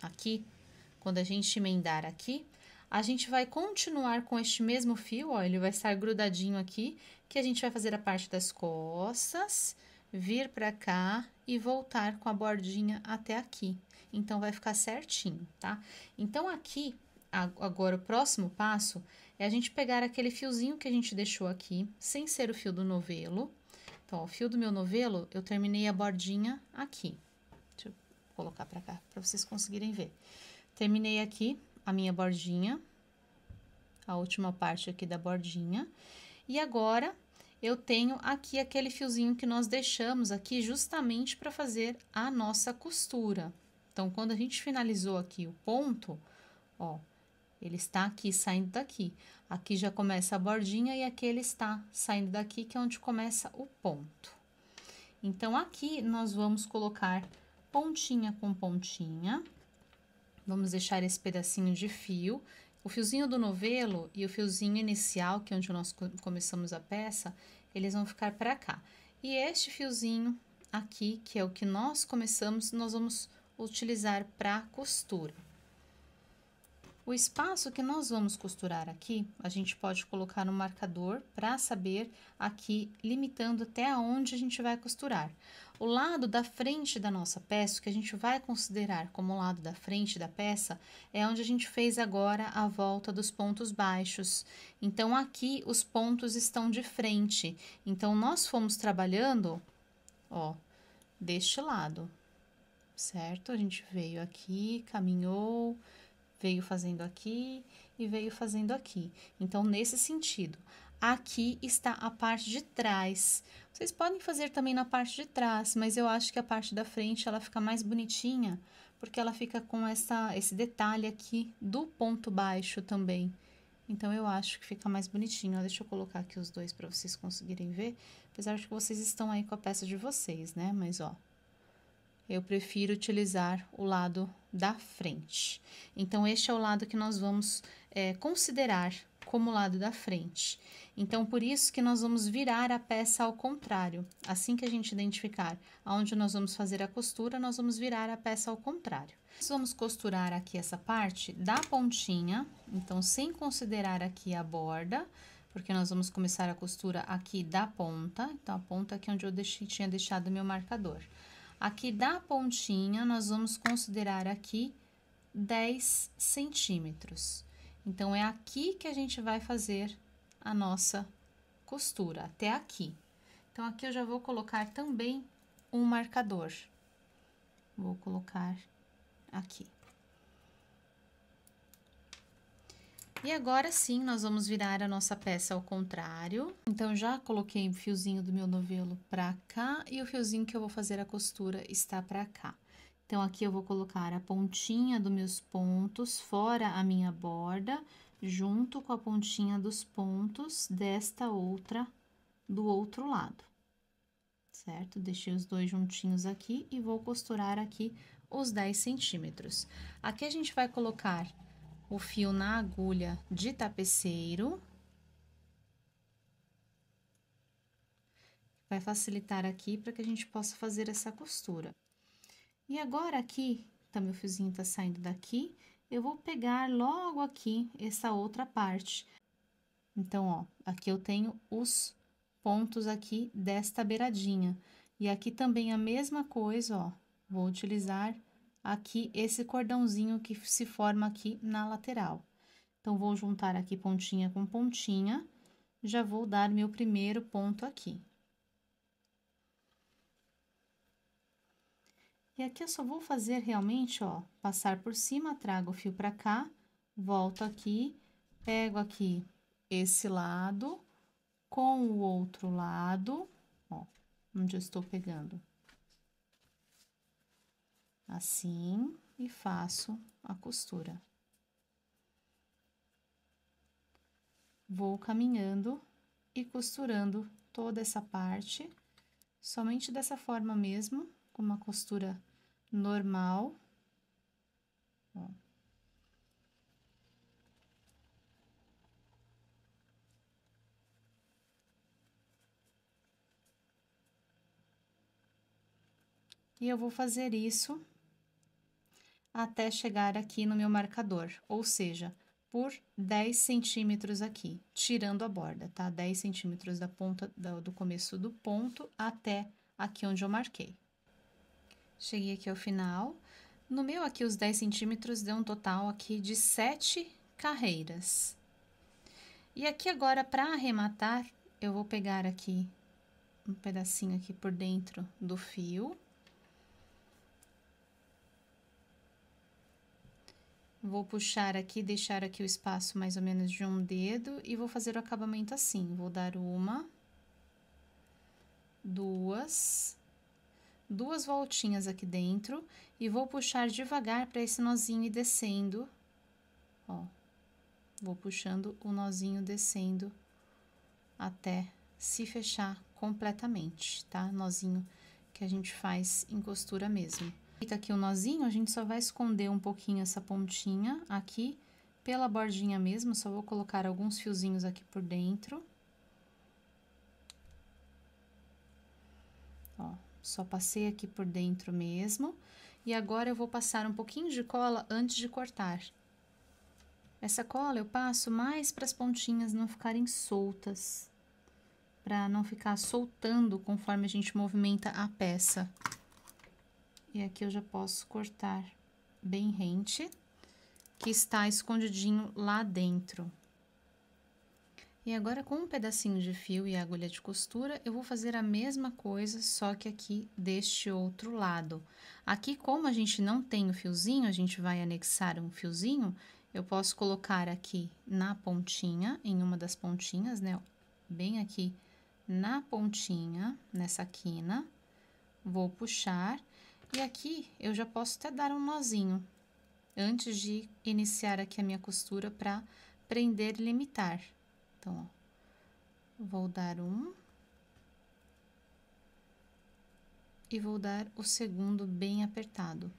aqui, quando a gente emendar aqui, a gente vai continuar com este mesmo fio, ó, ele vai estar grudadinho aqui, que a gente vai fazer a parte das costas, vir para cá e voltar com a bordinha até aqui. Então, vai ficar certinho, tá? Então, aqui, agora, o próximo passo é a gente pegar aquele fiozinho que a gente deixou aqui, sem ser o fio do novelo. Então, ó, o fio do meu novelo, eu terminei a bordinha aqui. Deixa eu colocar pra cá, pra vocês conseguirem ver. Terminei aqui a minha bordinha, a última parte aqui da bordinha. E agora, eu tenho aqui aquele fiozinho que nós deixamos aqui justamente para fazer a nossa costura. Então, quando a gente finalizou aqui o ponto, ó, ele está aqui, saindo daqui. Aqui já começa a bordinha e aqui ele está saindo daqui, que é onde começa o ponto. Então, aqui nós vamos colocar pontinha com pontinha. Vamos deixar esse pedacinho de fio. O fiozinho do novelo e o fiozinho inicial, que é onde nós começamos a peça, eles vão ficar para cá. E este fiozinho aqui, que é o que nós começamos, nós vamos utilizar para costura. O espaço que nós vamos costurar aqui, a gente pode colocar no marcador para saber aqui, limitando até onde a gente vai costurar. O lado da frente da nossa peça, que a gente vai considerar como o lado da frente da peça, é onde a gente fez agora a volta dos pontos baixos. Então, aqui os pontos estão de frente. Então, nós fomos trabalhando, ó, deste lado, certo? A gente veio aqui, caminhou, veio fazendo aqui e veio fazendo aqui. Então, nesse sentido, aqui está a parte de trás. Vocês podem fazer também na parte de trás, mas eu acho que a parte da frente ela fica mais bonitinha, porque ela fica com esse detalhe aqui do ponto baixo também. Então, eu acho que fica mais bonitinho. Ó, deixa eu colocar aqui os dois para vocês conseguirem ver, apesar de que vocês estão aí com a peça de vocês, né? Mas, ó, eu prefiro utilizar o lado da frente. Então, este é o lado que nós vamos considerar como lado da frente. Então, por isso que nós vamos virar a peça ao contrário. Assim que a gente identificar aonde nós vamos fazer a costura, nós vamos virar a peça ao contrário. Nós vamos costurar aqui essa parte da pontinha, então, sem considerar aqui a borda, porque nós vamos começar a costura aqui da ponta. Então, a ponta aqui onde eu tinha deixado o meu marcador. Aqui da pontinha, nós vamos considerar aqui 10 centímetros. Então, é aqui que a gente vai fazer a nossa costura, até aqui. Então, aqui eu já vou colocar também um marcador. Vou colocar aqui. E agora sim, nós vamos virar a nossa peça ao contrário. Então, já coloquei o fiozinho do meu novelo pra cá e o fiozinho que eu vou fazer a costura está pra cá. Então, aqui eu vou colocar a pontinha dos meus pontos fora a minha borda, junto com a pontinha dos pontos do outro lado, certo? Deixei os dois juntinhos aqui e vou costurar aqui os 10 centímetros. Aqui a gente vai colocar o fio na agulha de tapeceiro. Vai facilitar aqui para que a gente possa fazer essa costura. E agora aqui, tá, meu fiozinho tá saindo daqui, eu vou pegar logo aqui essa outra parte. Então, ó, aqui eu tenho os pontos aqui desta beiradinha. E aqui também a mesma coisa, ó, vou utilizar aqui esse cordãozinho que se forma aqui na lateral. Então, vou juntar aqui pontinha com pontinha, já vou dar meu primeiro ponto aqui. E aqui eu só vou fazer realmente, ó, passar por cima, trago o fio pra cá, volto aqui, pego aqui esse lado com o outro lado, ó, onde eu estou pegando. Assim, e faço a costura. Vou caminhando e costurando toda essa parte, somente dessa forma mesmo, com uma costura normal. Ó. E eu vou fazer isso até chegar aqui no meu marcador, ou seja, por 10 centímetros aqui, tirando a borda, tá? 10 centímetros da ponta, do começo do ponto até aqui onde eu marquei. Cheguei aqui ao final. No meu aqui, os 10 centímetros deu um total aqui de 7 carreiras. E aqui agora, para arrematar, eu vou pegar aqui um pedacinho aqui por dentro do fio. Vou puxar aqui, deixar aqui o espaço mais ou menos de um dedo e vou fazer o acabamento assim. Vou dar uma, duas voltinhas aqui dentro e vou puxar devagar para esse nozinho ir descendo, ó. Vou puxando o nozinho descendo até se fechar completamente, tá? Nozinho que a gente faz em costura mesmo. Feito aqui o nozinho, a gente só vai esconder um pouquinho essa pontinha aqui pela bordinha mesmo, só vou colocar alguns fiozinhos aqui por dentro. Ó, só passei aqui por dentro mesmo. E agora, eu vou passar um pouquinho de cola antes de cortar. Essa cola eu passo mais para as pontinhas não ficarem soltas, para não ficar soltando conforme a gente movimenta a peça. E aqui eu já posso cortar bem rente, que está escondidinho lá dentro. E agora, com um pedacinho de fio e agulha de costura, eu vou fazer a mesma coisa, só que aqui deste outro lado. Aqui, como a gente não tem o fiozinho, a gente vai anexar um fiozinho, eu posso colocar aqui na pontinha, em uma das pontinhas, né? Bem aqui na pontinha, nessa quina. Vou puxar e aqui eu já posso até dar um nozinho, antes de iniciar aqui a minha costura para prender e limitar. Então, ó, vou dar um e vou dar o segundo bem apertado.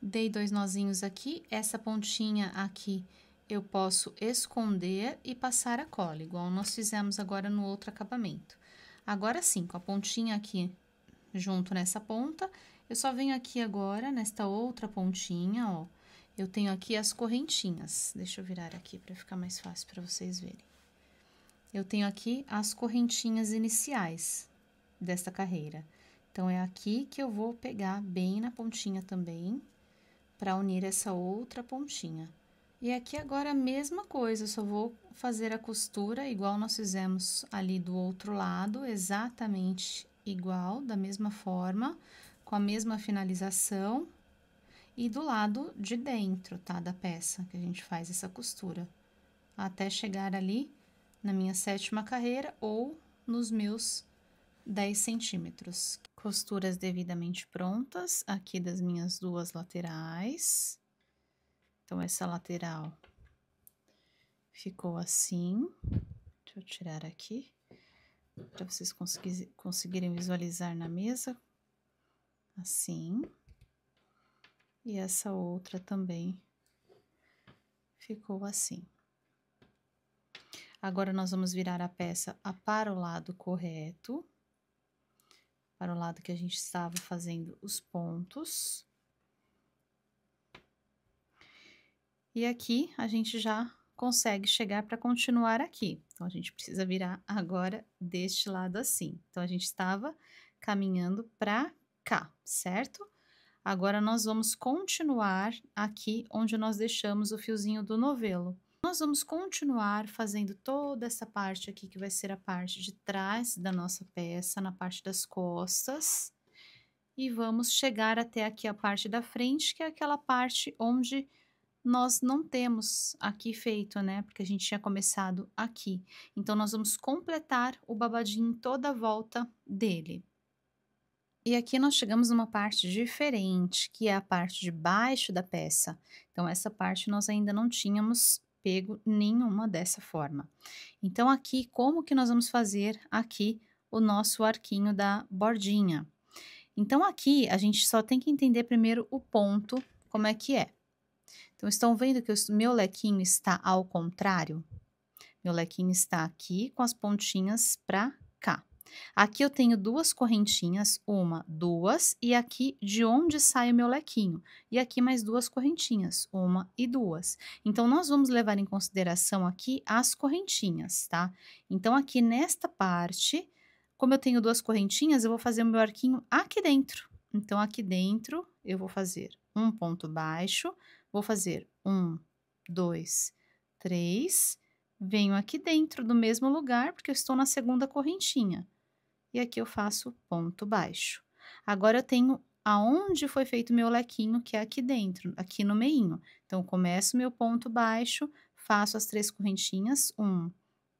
Dei 2 nozinhos aqui, essa pontinha aqui eu posso esconder e passar a cola, igual nós fizemos agora no outro acabamento. Agora sim, com a pontinha aqui junto nessa ponta, eu só venho aqui agora, nesta outra pontinha, ó, eu tenho aqui as correntinhas. Deixa eu virar aqui para ficar mais fácil para vocês verem. Eu tenho aqui as correntinhas iniciais desta carreira. Então, é aqui que eu vou pegar bem na pontinha também, para unir essa outra pontinha. E aqui agora a mesma coisa, eu só vou fazer a costura igual nós fizemos ali do outro lado, exatamente igual, da mesma forma, com a mesma finalização, e do lado de dentro, tá, da peça, que a gente faz essa costura, até chegar ali na minha 7ª carreira ou nos meus 10 centímetros. Costuras devidamente prontas, aqui das minhas 2 laterais. Então, essa lateral ficou assim. Deixa eu tirar aqui, para vocês conseguirem visualizar na mesa. Assim. E essa outra também ficou assim. Agora, nós vamos virar a peça para o lado correto, para o lado que a gente estava fazendo os pontos. E aqui, a gente já consegue chegar para continuar aqui. Então, a gente precisa virar agora deste lado assim. Então, a gente estava caminhando para cá, certo? Agora, nós vamos continuar aqui onde nós deixamos o fiozinho do novelo. Nós vamos continuar fazendo toda essa parte aqui, que vai ser a parte de trás da nossa peça, na parte das costas. E vamos chegar até aqui a parte da frente, que é aquela parte onde nós não temos aqui feito, né? Porque a gente tinha começado aqui. Então, nós vamos completar o babadinho toda a volta dele. E aqui nós chegamos numa parte diferente, que é a parte de baixo da peça. Então, essa parte nós ainda não tínhamos pego nenhuma dessa forma. Então, aqui, como que nós vamos fazer aqui o nosso arquinho da bordinha? Então, aqui, a gente só tem que entender primeiro o ponto, como é que é. Então, estão vendo que o meu lequinho está ao contrário? Meu lequinho está aqui com as pontinhas para cá. Aqui eu tenho 2 correntinhas, 1, 2, e aqui de onde sai o meu lequinho. E aqui mais 2 correntinhas, 1 e 2. Então, nós vamos levar em consideração aqui as correntinhas, tá? Então, aqui nesta parte, como eu tenho 2 correntinhas, eu vou fazer o meu arquinho aqui dentro. Então, aqui dentro, eu vou fazer um ponto baixo, vou fazer 1, 2, 3, venho aqui dentro do mesmo lugar, porque eu estou na 2ª correntinha. E aqui eu faço ponto baixo. Agora, eu tenho aonde foi feito meu lequinho, que é aqui dentro, aqui no meinho. Então, eu começo meu ponto baixo, faço as 3 correntinhas, 1,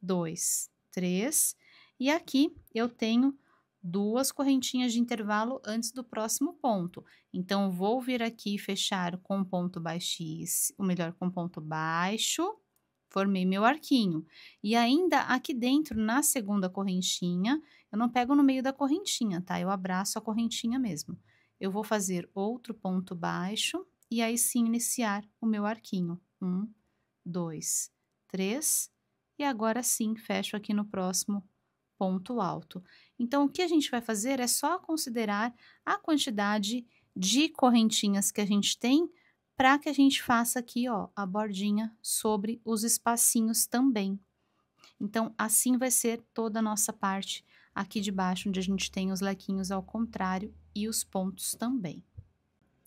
2, 3, e aqui eu tenho 2 correntinhas de intervalo antes do próximo ponto. Então, vou vir aqui e fechar com ponto baixíssimo, ou melhor, com ponto baixo, formei meu arquinho. E ainda aqui dentro, na 2ª correntinha, eu não pego no meio da correntinha, tá? Eu abraço a correntinha mesmo. Eu vou fazer outro ponto baixo e aí sim iniciar o meu arquinho. 1, 2, 3, e agora sim fecho aqui no próximo ponto alto. Então, o que a gente vai fazer é só considerar a quantidade de correntinhas que a gente tem, para que a gente faça aqui, ó, a bordinha sobre os espacinhos também. Então, assim vai ser toda a nossa parte aqui de baixo, onde a gente tem os lequinhos ao contrário e os pontos também.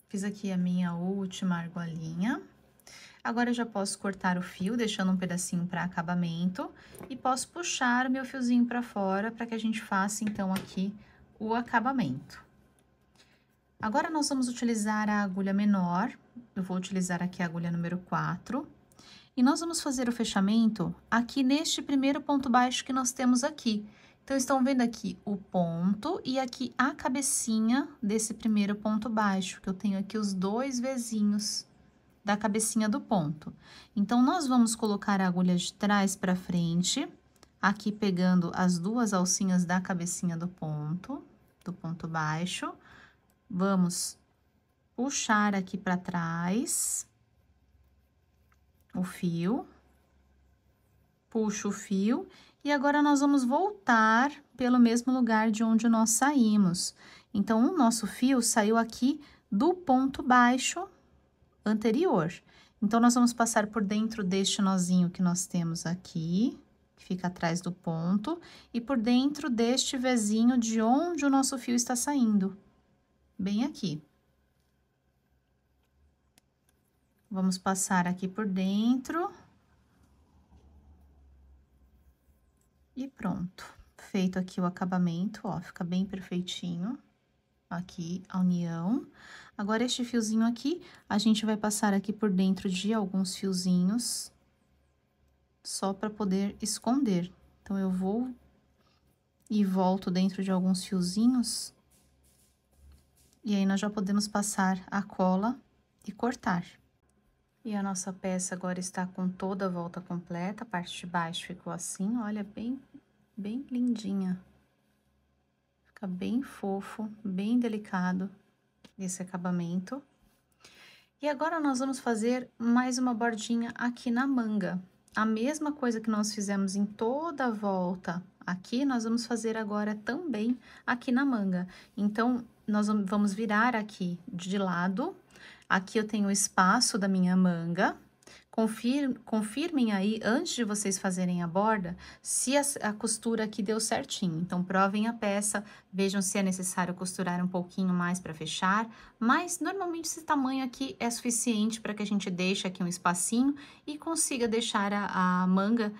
Fiz aqui a minha última argolinha. Agora eu já posso cortar o fio, deixando um pedacinho para acabamento, e posso puxar o meu fiozinho para fora, para que a gente faça, então, aqui o acabamento. Agora, nós vamos utilizar a agulha menor, eu vou utilizar aqui a agulha número 4, e nós vamos fazer o fechamento aqui neste primeiro ponto baixo que nós temos aqui. Então, estão vendo aqui o ponto e aqui a cabecinha desse primeiro ponto baixo, que eu tenho aqui os 2 vezinhos da cabecinha do ponto. Então, nós vamos colocar a agulha de trás para frente, aqui pegando as 2 alcinhas da cabecinha do ponto baixo. Vamos puxar aqui para trás o fio, puxo o fio, e agora nós vamos voltar pelo mesmo lugar de onde nós saímos. Então, o nosso fio saiu aqui do ponto baixo anterior. Então, nós vamos passar por dentro deste nozinho que nós temos aqui, que fica atrás do ponto, e por dentro deste vezinho de onde o nosso fio está saindo, bem aqui. Vamos passar aqui por dentro. E pronto. Feito aqui o acabamento, ó, fica bem perfeitinho. Aqui, a união. Agora, este fiozinho aqui, a gente vai passar aqui por dentro de alguns fiozinhos, só para poder esconder. Então, eu vou e volto dentro de alguns fiozinhos, e aí nós já podemos passar a cola e cortar. E a nossa peça agora está com toda a volta completa, a parte de baixo ficou assim, olha, bem lindinha. Fica bem fofo, bem delicado esse acabamento. E agora, nós vamos fazer mais uma bordinha aqui na manga. A mesma coisa que nós fizemos em toda a volta aqui, nós vamos fazer agora também aqui na manga. Então, nós vamos virar aqui de lado. Aqui eu tenho o espaço da minha manga. Confirmem aí, antes de vocês fazerem a borda, se a costura aqui deu certinho. Então, provem a peça, vejam se é necessário costurar um pouquinho mais para fechar. Mas, normalmente, esse tamanho aqui é suficiente para que a gente deixe aqui um espacinho e consiga deixar a manga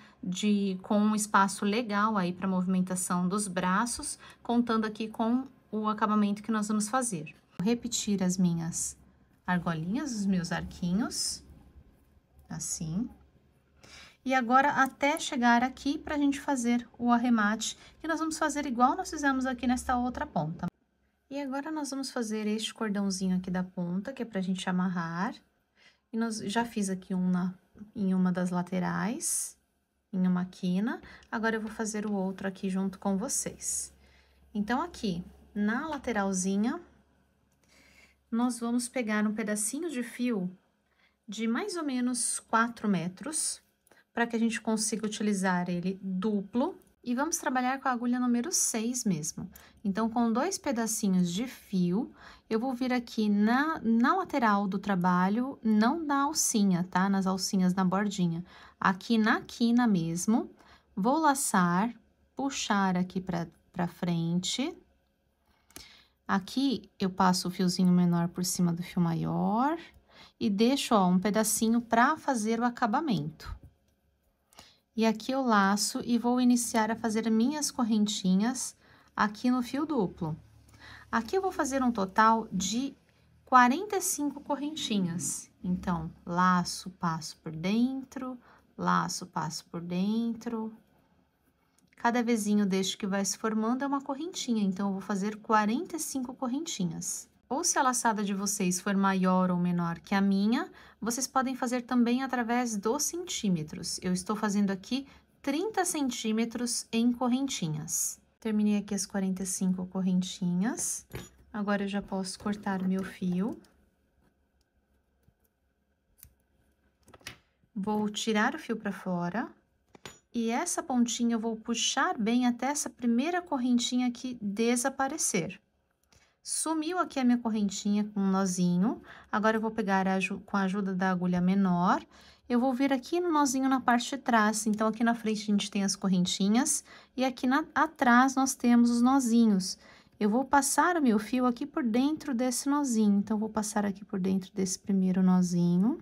com um espaço legal aí para movimentação dos braços, contando aqui com o acabamento que nós vamos fazer. Vou repetir as minhas argolinhas, os meus arquinhos, assim. E agora, até chegar aqui pra gente fazer o arremate, que nós vamos fazer igual nós fizemos aqui nesta outra ponta. E agora, nós vamos fazer este cordãozinho aqui da ponta, que é pra gente amarrar. E já fiz aqui em uma das laterais, em uma quina. Agora, eu vou fazer o outro aqui junto com vocês. Então, aqui, na lateralzinha, nós vamos pegar um pedacinho de fio de mais ou menos 4 metros, para que a gente consiga utilizar ele duplo, e vamos trabalhar com a agulha número 6 mesmo. Então, com 2 pedacinhos de fio, eu vou vir aqui na lateral do trabalho, não na alcinha, tá? Nas alcinhas na bordinha. Aqui na quina mesmo, vou laçar, puxar aqui pra frente. Aqui, eu passo o fiozinho menor por cima do fio maior e deixo, ó, um pedacinho para fazer o acabamento. E aqui eu laço e vou iniciar a fazer minhas correntinhas aqui no fio duplo. Aqui eu vou fazer um total de 45 correntinhas. Então, laço, passo por dentro, laço, passo por dentro. Cada vezinho deste que vai se formando é uma correntinha, então, eu vou fazer 45 correntinhas. Ou se a laçada de vocês for maior ou menor que a minha, vocês podem fazer também através dos centímetros. Eu estou fazendo aqui 30 centímetros em correntinhas. Terminei aqui as 45 correntinhas. Agora, eu já posso cortar o meu fio. Vou tirar o fio para fora. E essa pontinha eu vou puxar bem até essa primeira correntinha aqui desaparecer. Sumiu aqui a minha correntinha com um nozinho. Agora, eu vou pegar com a ajuda da agulha menor, eu vou vir aqui no nozinho na parte de trás. Então, aqui na frente a gente tem as correntinhas e aqui atrás nós temos os nozinhos. Eu vou passar o meu fio aqui por dentro desse nozinho. Então, vou passar aqui por dentro desse primeiro nozinho.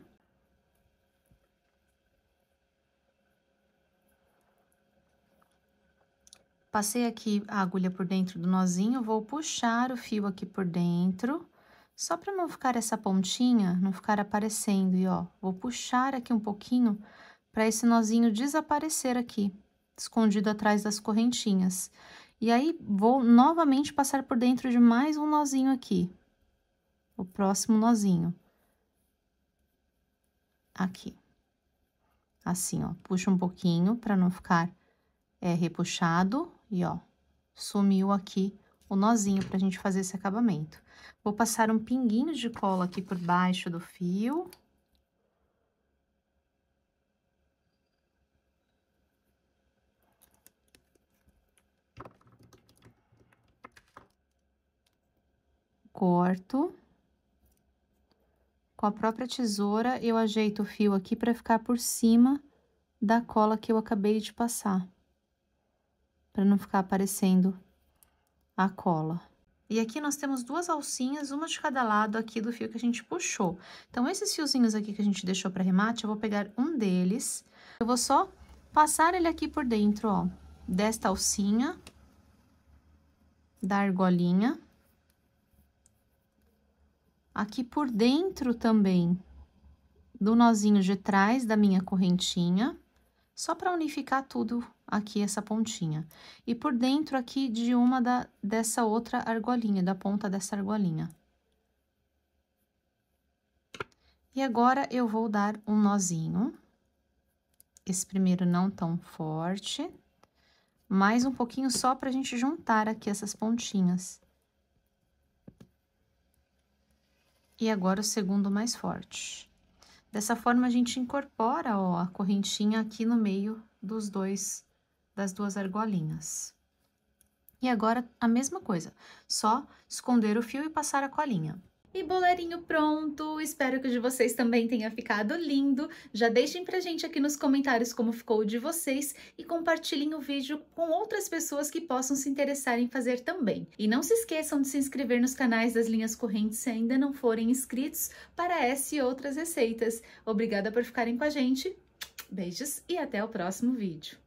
Passei aqui a agulha por dentro do nozinho, vou puxar o fio aqui por dentro, só para não ficar essa pontinha, não ficar aparecendo. E ó, vou puxar aqui um pouquinho para esse nozinho desaparecer aqui, escondido atrás das correntinhas. E aí, vou novamente passar por dentro de mais um nozinho aqui, o próximo nozinho. Aqui. Assim, ó, puxa um pouquinho para não ficar repuxado. E ó, sumiu aqui o nozinho pra gente fazer esse acabamento. Vou passar um pinguinho de cola aqui por baixo do fio. Corto. Com a própria tesoura, eu ajeito o fio aqui pra ficar por cima da cola que eu acabei de passar. Pra não ficar aparecendo a cola. E aqui nós temos duas alcinhas, uma de cada lado aqui do fio que a gente puxou. Então, esses fiozinhos aqui que a gente deixou para remate, eu vou pegar um deles. Eu vou só passar ele aqui por dentro, ó, desta alcinha, da argolinha. Aqui por dentro também do nozinho de trás da minha correntinha, só para unificar tudo aqui, essa pontinha. E por dentro aqui de uma dessa outra argolinha, da ponta dessa argolinha. E agora, eu vou dar um nozinho. Esse primeiro não tão forte. Mais um pouquinho só pra gente juntar aqui essas pontinhas. E agora, o segundo mais forte. Dessa forma, a gente incorpora, ó, a correntinha aqui no meio das duas argolinhas. E agora, a mesma coisa, só esconder o fio e passar a colinha. E bolerinho pronto! Espero que o de vocês também tenha ficado lindo. Já deixem pra gente aqui nos comentários como ficou o de vocês e compartilhem o vídeo com outras pessoas que possam se interessar em fazer também. E não se esqueçam de se inscrever nos canais das linhas correntes se ainda não forem inscritos para essa e outras receitas. Obrigada por ficarem com a gente. Beijos e até o próximo vídeo.